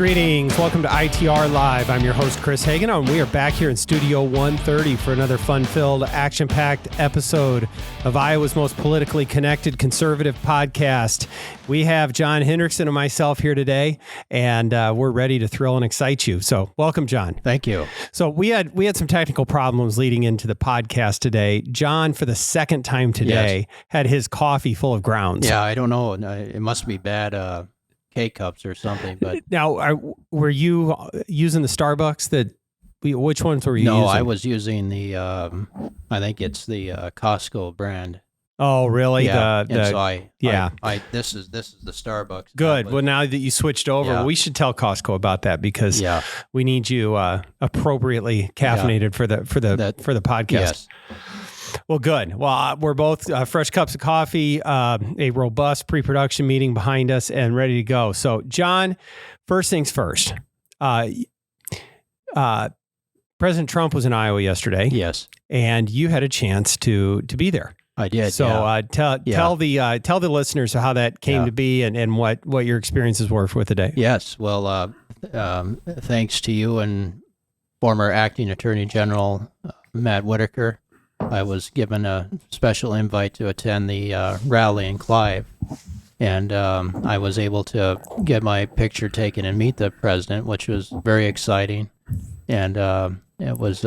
Greetings. Welcome to ITR Live. I'm your host, Chris Hagan, and we are back here in Studio 130 for another fun-filled, action-packed episode of Iowa's most politically connected conservative podcast. We have John Hendrickson and myself here today, and we're ready to thrill and excite you. So welcome, John. Thank you. So we had some technical problems leading into the podcast today. John, for the second time today, had hhis coffee full of grounds. Yeah, I don't know. It must be bad K-cups or something. But now, were you using the Starbucks? Which ones were you using? No, I was using the, I think it's the Costco brand. Oh, really? Yeah. This is the Starbucks. Good. Well, now that you switched over, we should tell Costco about that because we need you appropriately caffeinated for the podcast. Yes. Well, good. Well, we're both fresh cups of coffee, a robust pre-production meeting behind us, and ready to go. So, John, first things first. President Trump was in Iowa yesterday. Yes. And you had a chance to be there. I did. So tell the listeners how that came to be and what your experiences were with the day. Yes. Well, thanks to you and former acting Attorney General Matt Whitaker, I was given a special invite to attend the rally in Clive, and I was able to get my picture taken and meet the president, which was very exciting, and it was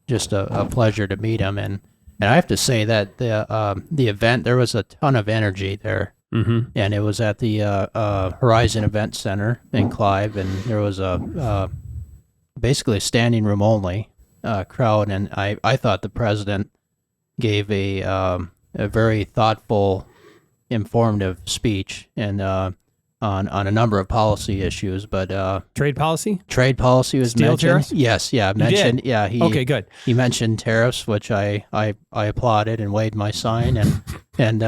just a pleasure to meet him. And I have to say that the event, there was a ton of energy there, and it was at the Horizon Event Center in Clive, and there was basically a standing room only crowd, and I thought the president gave a very thoughtful, informative speech and on a number of policy issues, but trade policy was Steel mentioned. Tariffs? Yes, mentioned. Yeah, okay, good. He mentioned tariffs, which I applauded and waved my sign, and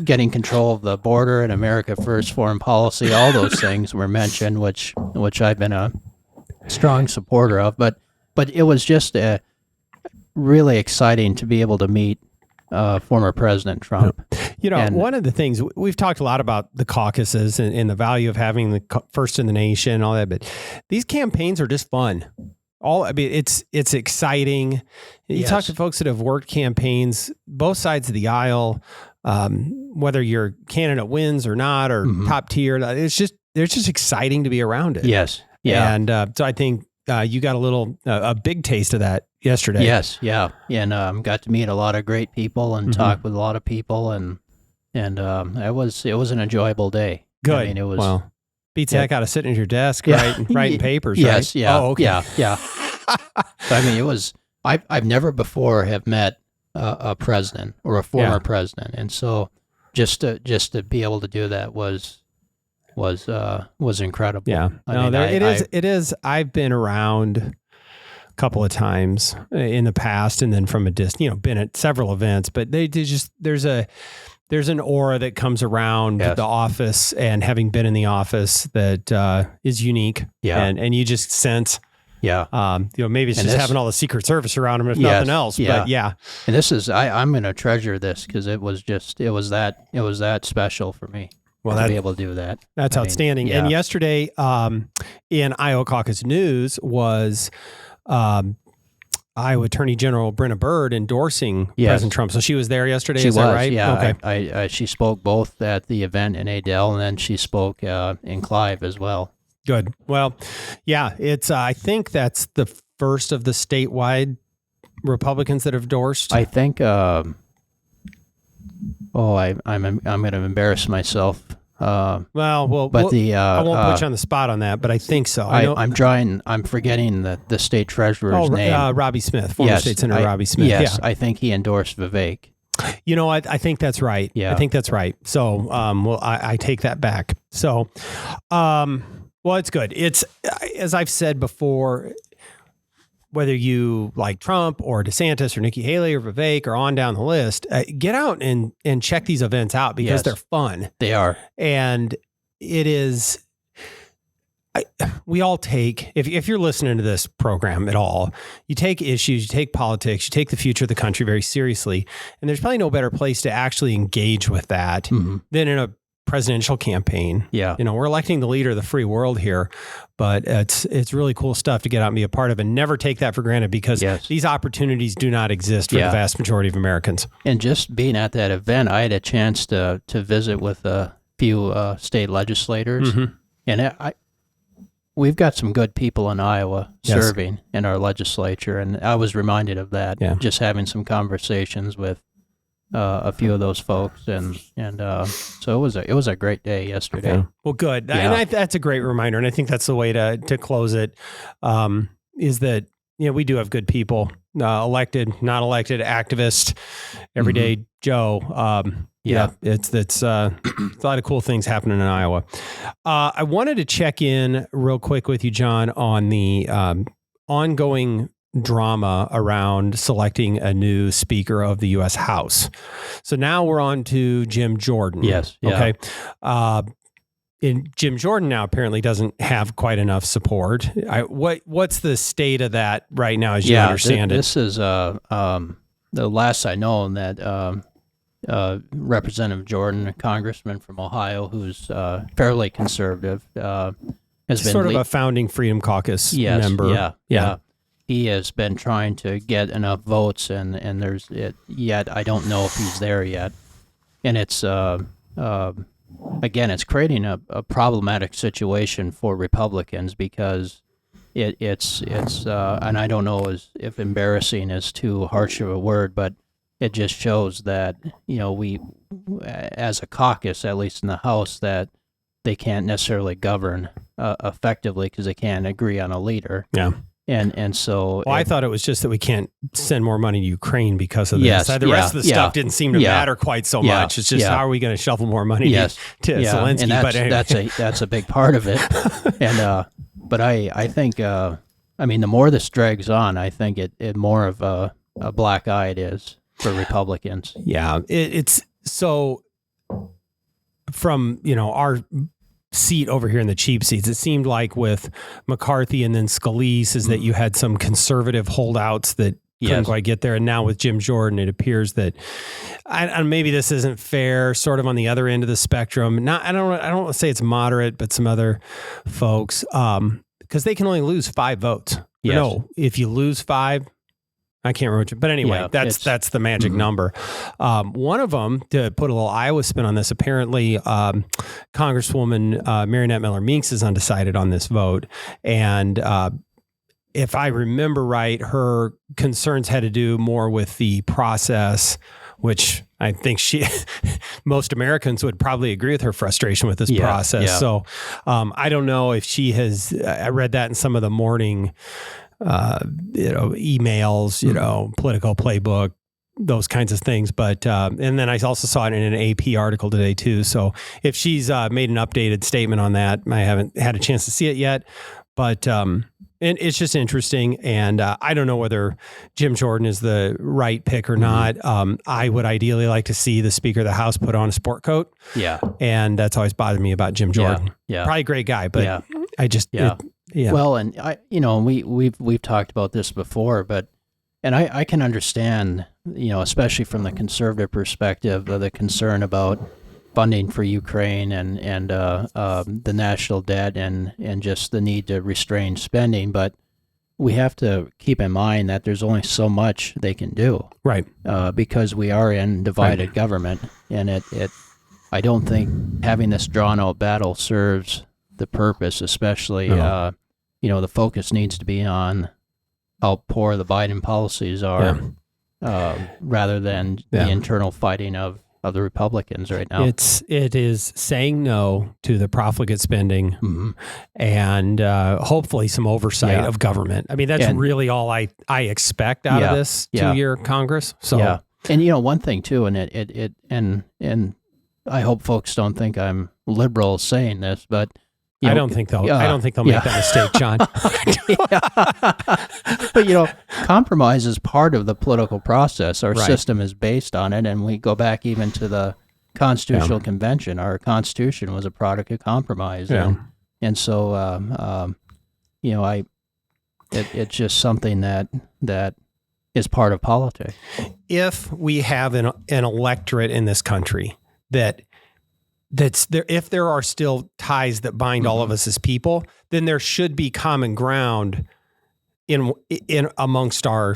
getting control of the border and America First foreign policy. All those things were mentioned, which I've been a strong supporter of. But it was just really exciting to be able to meet former President Trump. One of the things we've talked a lot about the caucuses and the value of having the first in the nation and all that, but these campaigns are just fun. It's exciting. You talk to folks that have worked campaigns, both sides of the aisle, whether your candidate wins or not, or top tier. It's just exciting to be around it. Yes. Yeah. And so I think you got a big taste of that yesterday. Yes. Yeah. And got to meet a lot of great people and talk with a lot of people, and it was an enjoyable day. Good. I mean, it was beats the heck out of sitting at your desk, writing papers. Yes. Right? Yeah. Oh, okay. Yeah. I mean, it was. I've never before have met a president or a former president, and so just to be able to do that was incredible. Yeah. It is. I've been around a couple of times in the past, and then from a distance, been at several events, but there's an aura that comes around the office, and having been in the office that is unique. Yeah. And you just sense, maybe it's just having all the Secret Service around them, if nothing else. Yeah. But yeah. And this is, I'm going to treasure this because it was that special for me. Well, to be able to do that. That's outstanding. Yeah. And yesterday in Iowa Caucus News was Iowa Attorney General Brenna Bird endorsing President Trump. So she was there yesterday, is that right? Yeah. Okay. She spoke both at the event in Adel, and then she spoke in Clive as well. Good. Well, yeah, it's I think that's the first of the statewide Republicans that have endorsed. I think I'm going to embarrass myself. I won't put you on the spot on that, but I think so. I'm forgetting the state treasurer's name. Robbie Smith, former state senator Robbie Smith. Yes, I think he endorsed Vivek. You know what? I think that's right. Yeah. I think that's right. So, I take that back. So, it's good. It's, as I've said before, whether you like Trump or DeSantis or Nikki Haley or Vivek or on down the list, get out and check these events out because they're fun. They are. And it is, we all take, if you're listening to this program at all, you take issues, you take politics, you take the future of the country very seriously. And there's probably no better place to actually engage with that than in a presidential campaign. Yeah. We're electing the leader of the free world here, but it's really cool stuff to get out and be a part of, and never take that for granted, because these opportunities do not exist for the vast majority of Americans. And just being at that event, I had a chance to visit with a few state legislators, and we've got some good people in Iowa serving in our legislature, and I was reminded of that just having some conversations with a few of those folks, and so it was a great day yesterday. Okay. Well, good, and that's a great reminder, and I think that's the way to close it. Is that we do have good people, elected, not elected, activist, everyday Joe. It's a lot of cool things happening in Iowa. I wanted to check in real quick with you, John, on the ongoing drama around selecting a new Speaker of the U.S. House. So now we're on to Jim Jordan. Yes. Yeah. Okay. And Jim Jordan now apparently doesn't have quite enough support. What's the state of that right now, as you understand it? This is the last I know that Representative Jordan, a congressman from Ohio, who's fairly conservative, has been sort of a founding Freedom Caucus member. Yeah. He has been trying to get enough votes, and yet I don't know if he's there yet. And it's again, it's creating a problematic situation for Republicans, because it's and I don't know if embarrassing is too harsh of a word, but it just shows that we, as a caucus, at least in the House, that they can't necessarily govern effectively because they can't agree on a leader. Yeah. And so... Well, I thought it was just that we can't send more money to Ukraine because of this. The rest of the stuff didn't seem to matter quite so much. It's just, how are we going to shuffle more money to Zelensky? And but anyway. that's a big part of it. And but I think, the more this drags on, I think it more of a black eye it is for Republicans. Yeah. It's so from, our seat over here in the cheap seats, it seemed like with McCarthy and then Scalise is that you had some conservative holdouts that couldn't quite get there. And now with Jim Jordan, it appears that maybe this isn't fair, sort of on the other end of the spectrum. I don't want to say it's moderate, but some other folks, because they can only lose 5 votes. Yes. No, if you lose 5, I can't remember, but anyway, that's the magic number. One of them, to put a little Iowa spin on this, apparently Congresswoman Marinette Miller-Meeks is undecided on this vote. And if I remember right, her concerns had to do more with the process, which I think most Americans would probably agree with her frustration with this process. Yeah. So I don't know if she has, I read that in some of the morning emails, political playbook, those kinds of things. But, and then I also saw it in an AP article today too. So if she's made an updated statement on that, I haven't had a chance to see it yet, but, and it's just interesting. And I don't know whether Jim Jordan is the right pick or not. I would ideally like to see the Speaker of the House put on a sport coat. Yeah. And that's always bothered me about Jim Jordan. Yeah. Probably a great guy, but I just, Well, and we've talked about this before, but I can understand, especially from the conservative perspective, the concern about funding for Ukraine and the national debt and just the need to restrain spending. But we have to keep in mind that there's only so much they can do, right? Because we are in divided government, and I don't think having this drawn out battle serves the purpose, especially, the focus needs to be on how poor the Biden policies are, rather than the internal fighting of the Republicans right now. It is saying no to the profligate spending and hopefully some oversight of government. I mean, that's really all I expect out of this 2-year Congress. So and one thing too, and I hope folks don't think I'm liberal saying this, but I don't think they'll make that mistake, John. But compromise is part of the political process. Our system is based on it, and we go back even to the Constitutional Convention. Our Constitution was a product of compromise, and so it's just something that is part of politics. If we have an electorate in this country that that's there. If there are still ties that bind all of us as people, then there should be common ground in amongst our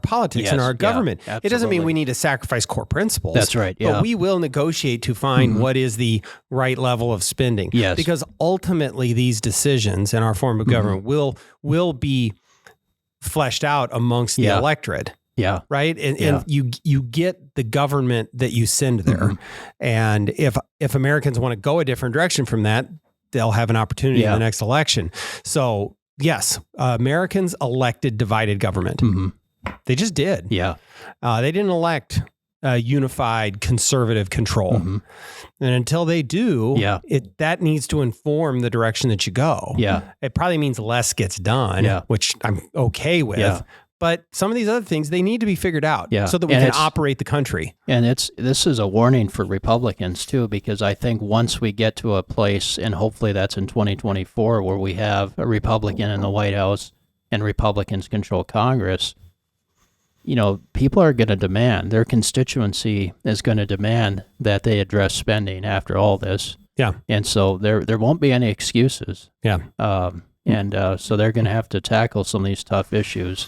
politics and our government. It doesn't mean we need to sacrifice core principles. That's right. Yeah. But we will negotiate to find what is the right level of spending. Yes. Because ultimately these decisions in our form of government will be fleshed out amongst the electorate. Yeah. Right. And you get the government that you send there. And if Americans want to go a different direction from that, they'll have an opportunity in the next election. So yes, Americans elected divided government. They just did. Yeah. They didn't elect unified conservative control. And until they do, that needs to inform the direction that you go. Yeah. It probably means less gets done, which I'm okay with. Yeah. But some of these other things, they need to be figured out so that we can operate the country. And this is a warning for Republicans, too, because I think once we get to a place, and hopefully that's in 2024, where we have a Republican in the White House and Republicans control Congress, people are going to demand, their constituency is going to demand that they address spending after all this. Yeah. And so there won't be any excuses. Yeah. So they're going to have to tackle some of these tough issues.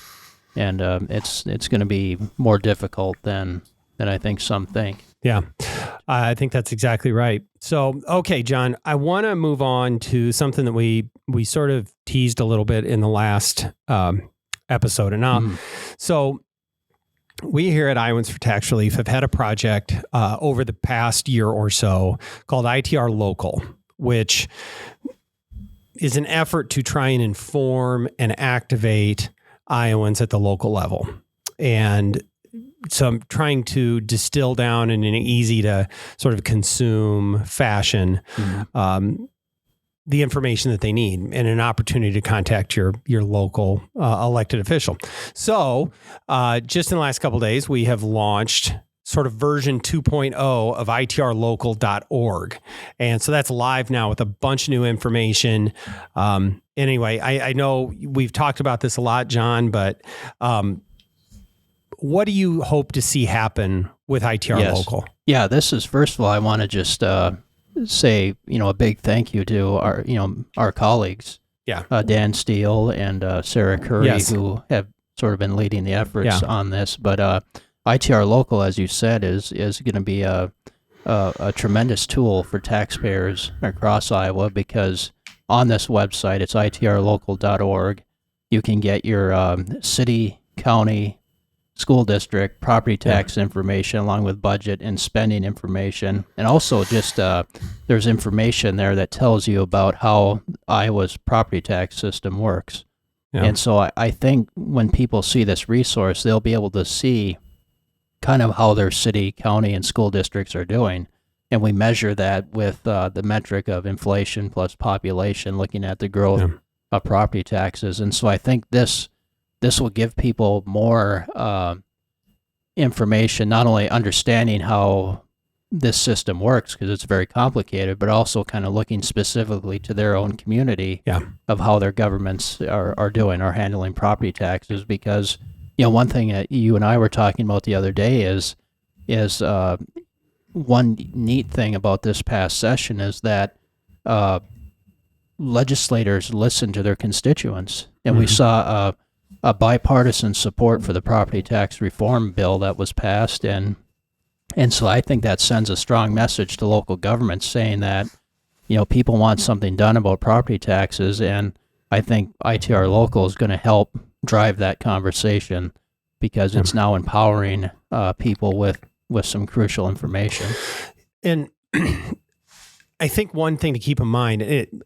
And it's going to be more difficult than I think some think. Yeah, I think that's exactly right. So, okay, John, I want to move on to something that we sort of teased a little bit in the last episode. And now, so we here at Iowans for Tax Relief have had a project over the past year or so called ITR Local, which is an effort to try and inform and activate Iowans at the local level. And so I'm trying to distill down in an easy to sort of consume fashion the information that they need and an opportunity to contact your local elected official. So just in the last couple of days, we have launched sort of version 2.0 of itrlocal.org. And so that's live now with a bunch of new information. Anyway, I know we've talked about this a lot, John, but what do you hope to see happen with ITR Local? Yeah, this is, first of all, I want to just say, a big thank you to our colleagues, Dan Steele and Sarah Curry, who have sort of been leading the efforts on this. But ITR Local, as you said, is going to be a tremendous tool for taxpayers across Iowa, because on this website, it's itrlocal.org. You can get your city, county, school district, property tax information, along with budget and spending information. And also just there's information there that tells you about how Iowa's property tax system works. Yeah. And so I think when people see this resource, they'll be able to see kind of how their city, county, and school districts are doing. And we measure that with the metric of inflation plus population, looking at the growth of property taxes. And so I think this will give people more information, not only understanding how this system works, because it's very complicated, but also kind of looking specifically to their own community of how their governments are handling property taxes. Because, one thing that you and I were talking about the other day is one neat thing about this past session is that legislators listen to their constituents. And we saw a bipartisan support for the property tax reform bill that was passed. And so I think that sends a strong message to local governments saying that, people want something done about property taxes. And I think ITR Local is going to help drive that conversation, because it's now empowering people with some crucial information. And I think one thing to keep in mind,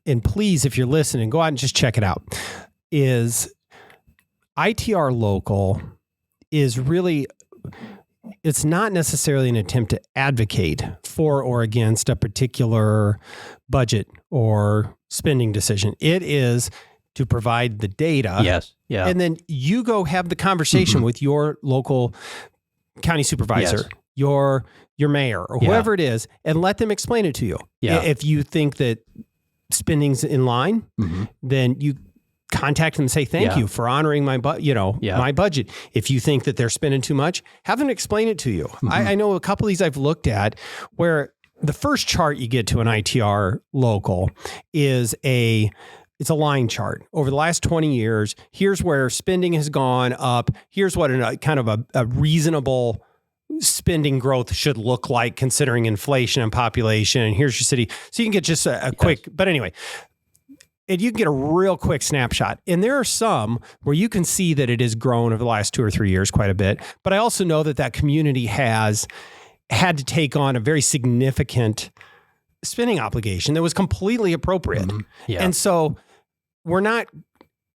and please, if you're listening, go out and just check it out, is ITR Local is really, it's not necessarily an attempt to advocate for or against a particular budget or spending decision. It is to provide the data. Yes. Yeah. And then you go have the conversation with your local county supervisor, your mayor, or whoever it is, and let them explain it to you. Yeah. If you think that spending's in line, then you contact them and say, thank you for honoring my my budget. If you think that they're spending too much, have them explain it to you. I know a couple of these I've looked at where the first chart you get to an ITR local is it's a line chart over the last 20 years. Here's where spending has gone up. Here's what kind of a reasonable spending growth should look like considering inflation and population. And here's your city. So you can get just a quick, but anyway, and you can get a real quick snapshot. And there are some where you can see that it has grown over the last 2 or 3 years quite a bit. But I also know that community has had to take on a very significant spending obligation that was completely appropriate. Mm-hmm. Yeah. And so we're not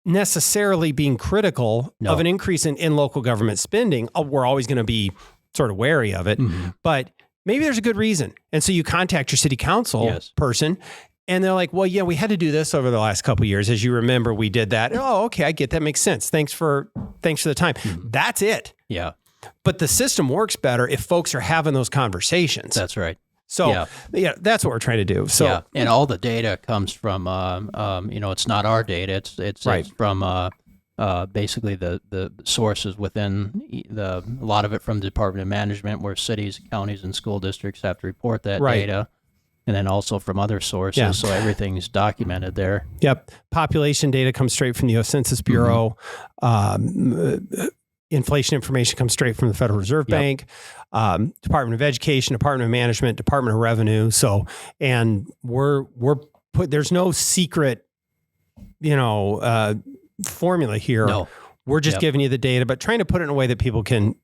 necessarily being critical of an increase in local government spending. We're always going to be sort of wary of it, but maybe there's a good reason. And so you contact your city council person and they're like, well, yeah, we had to do this over the last couple of years. As you remember, we did that. Oh, okay. I get that. Makes sense. Thanks for the time. That's it. Yeah. But the system works better if folks are having those conversations. That's right. So yeah, that's what we're trying to do. So and all the data comes from, it's not our data. It's from basically the sources within a lot of it from the Department of Management, where cities, counties, and school districts have to report that data. And then also from other sources. Yeah. So everything's documented there. Yep. Population data comes straight from the U.S. Census Bureau. Inflation information comes straight from the Federal Reserve Bank, Department of Education, Department of Management, Department of Revenue. So, and there's no secret, formula here. No. We're just giving you the data, but trying to put it in a way that people can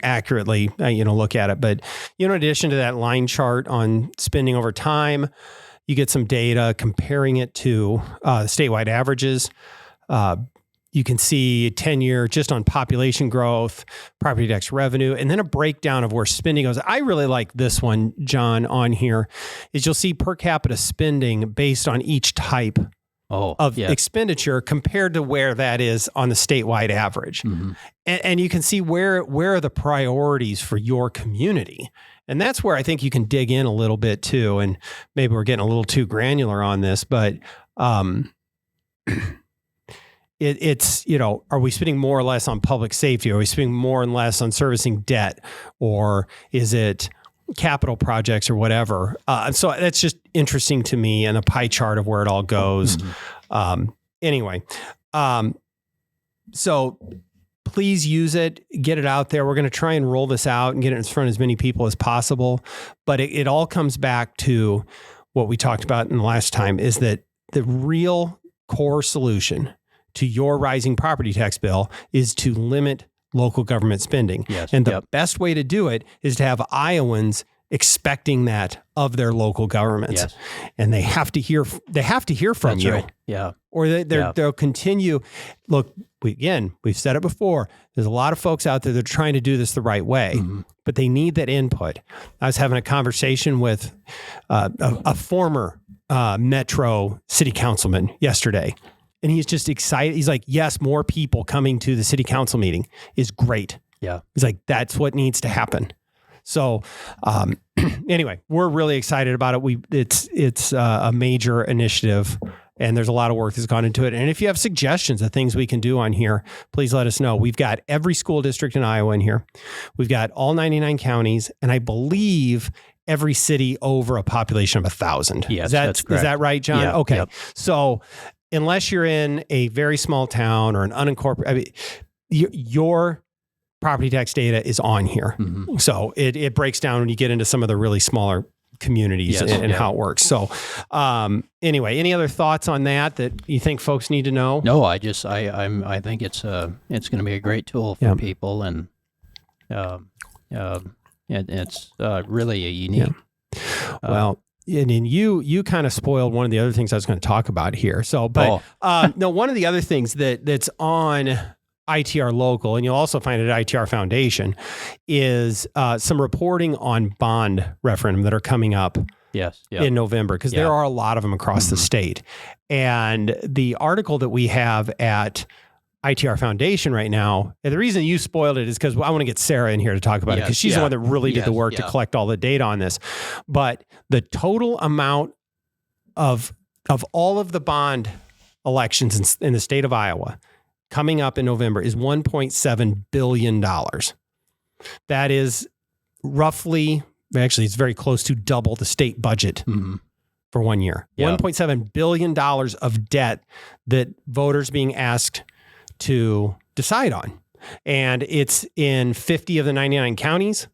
accurately, look at it. But, in addition to that line chart on spending over time, you get some data comparing it to statewide averages. You can see 10-year just on population growth, property tax revenue, and then a breakdown of where spending goes. I really like this one, John, on here, is you'll see per capita spending based on each type of expenditure compared to where that is on the statewide average. Mm-hmm. And you can see where are the priorities for your community. And that's where I think you can dig in a little bit too. And maybe we're getting a little too granular on this, but it's, are we spending more or less on public safety? Are we spending more and less on servicing debt? Or is it capital projects or whatever? So that's just interesting to me, and a pie chart of where it all goes. Anyway, so please use it, get it out there. We're going to try and roll this out and get it in front of as many people as possible. But it all comes back to what we talked about in the last time, is that the real core solution to your rising property tax bill is to limit local government spending. Yes. And the best way to do it is to have Iowans expecting that of their local governments. Yes. And they have to hear from That's you. Right. Yeah. Or they'll continue. Look, we've said it before. There's a lot of folks out there that are trying to do this the right way, but they need that input. I was having a conversation with a former Metro city councilman yesterday. And he's just excited. He's like, yes, more people coming to the city council meeting is great. Yeah. He's like, that's what needs to happen. So anyway, we're really excited about it. It's a major initiative, and there's a lot of work that's gone into it. And if you have suggestions of things we can do on here, please let us know. We've got every school district in Iowa in here. We've got all 99 counties, and I believe every city over a population of 1,000. Yes, that's correct. Is that right, John? Yeah, okay. Yep. So unless you're in a very small town or an unincorporated, your property tax data is on here. Mm-hmm. So it breaks down when you get into some of the really smaller communities and how it works. So anyway, any other thoughts on that you think folks need to know? No, I think it's going to be a great tool for people, and it's really a unique. Yeah. Well, and then you kind of spoiled one of the other things I was going to talk about here. So, but no, one of the other things that's on ITR Local, and you'll also find it at ITR Foundation, is some reporting on bond referendum that are coming up in November, because there are a lot of them across the state. And the article that we have at ITR Foundation right now, and the reason you spoiled it is because I want to get Sarah in here to talk about it, because she's the one that really did the work to collect all the data on this. But the total amount of all of the bond elections in the state of Iowa coming up in November is $1.7 billion. That is roughly actually, it's very close to double the state budget for 1 year. Yeah. $1.7 billion of debt that voters being asked to decide on. And it's in 50 of the 99 counties.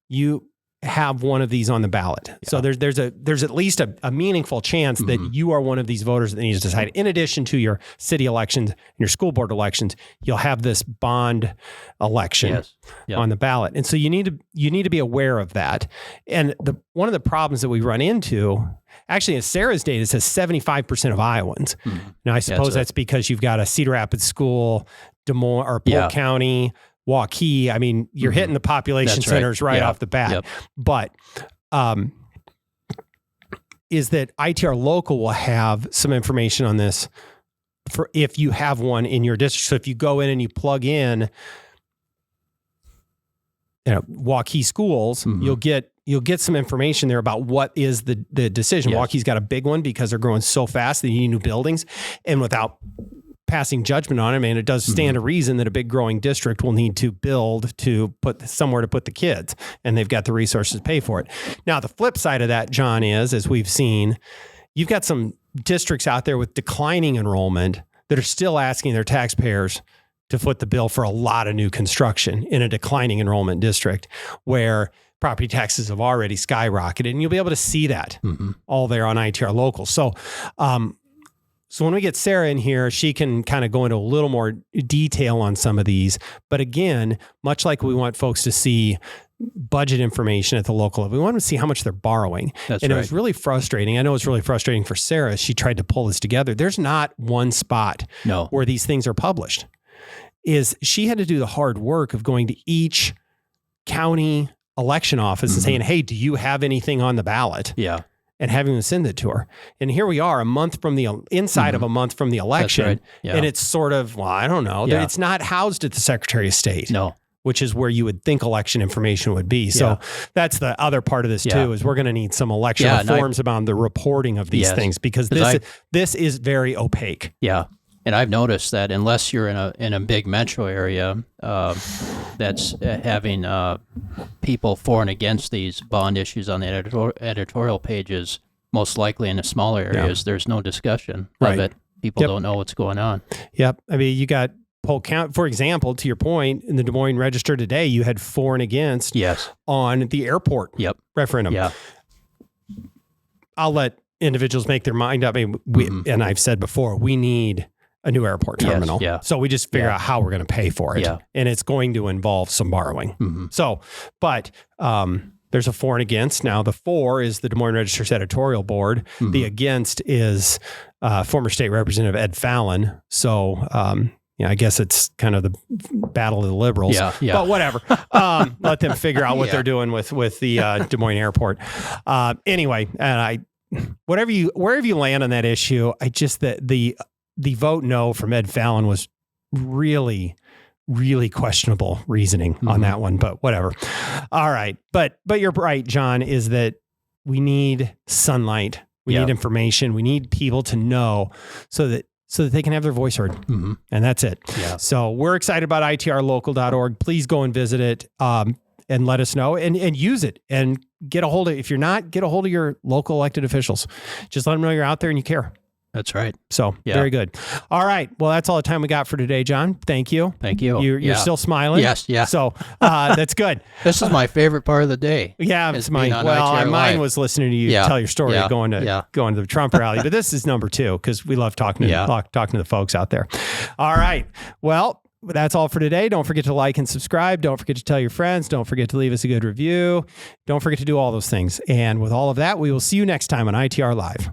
You have one of these on the ballot. Yeah. So there's at least a meaningful chance that you are one of these voters that needs to decide. In addition to your city elections and your school board elections, you'll have this bond election on the ballot. And so you need to be aware of that. And one of the problems that we run into, actually in Sarah's data, says 75% of Iowans. Now I suppose that's because you've got a Cedar Rapids school, Des Moines or Polk County, Waukee. I mean, you're hitting the population centers right off the bat. Yep. But is that ITR Local will have some information on this for if you have one in your district. So if you go in and you plug in, Waukee schools, you'll get some information there about what is the decision. Waukee's got a big one because they're growing so fast. They need new buildings, and without passing judgment on it, and it does stand to reason that a big growing district will need to build to put somewhere to put the kids, and they've got the resources to pay for it. Now, the flip side of that, John, is, as we've seen, you've got some districts out there with declining enrollment that are still asking their taxpayers to foot the bill for a lot of new construction in a declining enrollment district where property taxes have already skyrocketed, and you'll be able to see that all there on ITR Local. So when we get Sarah in here, she can kind of go into a little more detail on some of these. But again, much like we want folks to see budget information at the local level, we want to see how much they're borrowing. It was really frustrating. I know it's really frustrating for Sarah. She tried to pull this together. There's not one spot where these things are published. She had to do the hard work of going to each county election office and saying, hey, do you have anything on the ballot? Yeah. And having them send it to her. And here we are, a month from the inside of a month from the election. And it's sort of, well, I don't know. It's not housed at the Secretary of State. No. Which is where you would think election information would be. So that's the other part of this too, is we're going to need some election reforms about the reporting of these things, because this is very opaque. Yeah. And I've noticed that unless you're in a big metro area that's having people for and against these bond issues on the editorial pages, most likely in the smaller areas, there's no discussion of it. People don't know what's going on. Yep. I mean, you got Polk County, for example, to your point, in the Des Moines Register today, you had for and against on the airport referendum. Yeah. I'll let individuals make their mind up. I mean, and I've said before, we need a new airport terminal. So we just figure out how we're going to pay for it. And it's going to involve some borrowing. So, but there's a for and against. Now, the for is the Des Moines Register's editorial board. The against is former state representative Ed Fallon. So, I guess it's kind of the battle of the liberals. But whatever. Let them figure out what they're doing with the Des Moines airport. Anyway, and wherever you land on that issue, the vote no from Ed Fallon was really, really questionable reasoning on that one, but whatever. All right. But you're right, John, is that we need sunlight. We need information. We need people to know so that they can have their voice heard. And that's it. Yeah. So we're excited about itrlocal.org. Please go and visit it and let us know and use it and get a hold of, if you're not, get a hold of your local elected officials. Just let them know you're out there and you care. That's right. So very good. All right. Well, that's all the time we got for today, John. Thank you. Thank you. You're still smiling. Yes. Yeah. So that's good. This is my favorite part of the day. Yeah. It's mine. Well, mine was listening to you tell your story going to the Trump rally, but this is number 2 because we love talking to the folks out there. All right. Well, that's all for today. Don't forget to like and subscribe. Don't forget to tell your friends. Don't forget to leave us a good review. Don't forget to do all those things. And with all of that, we will see you next time on ITR Live.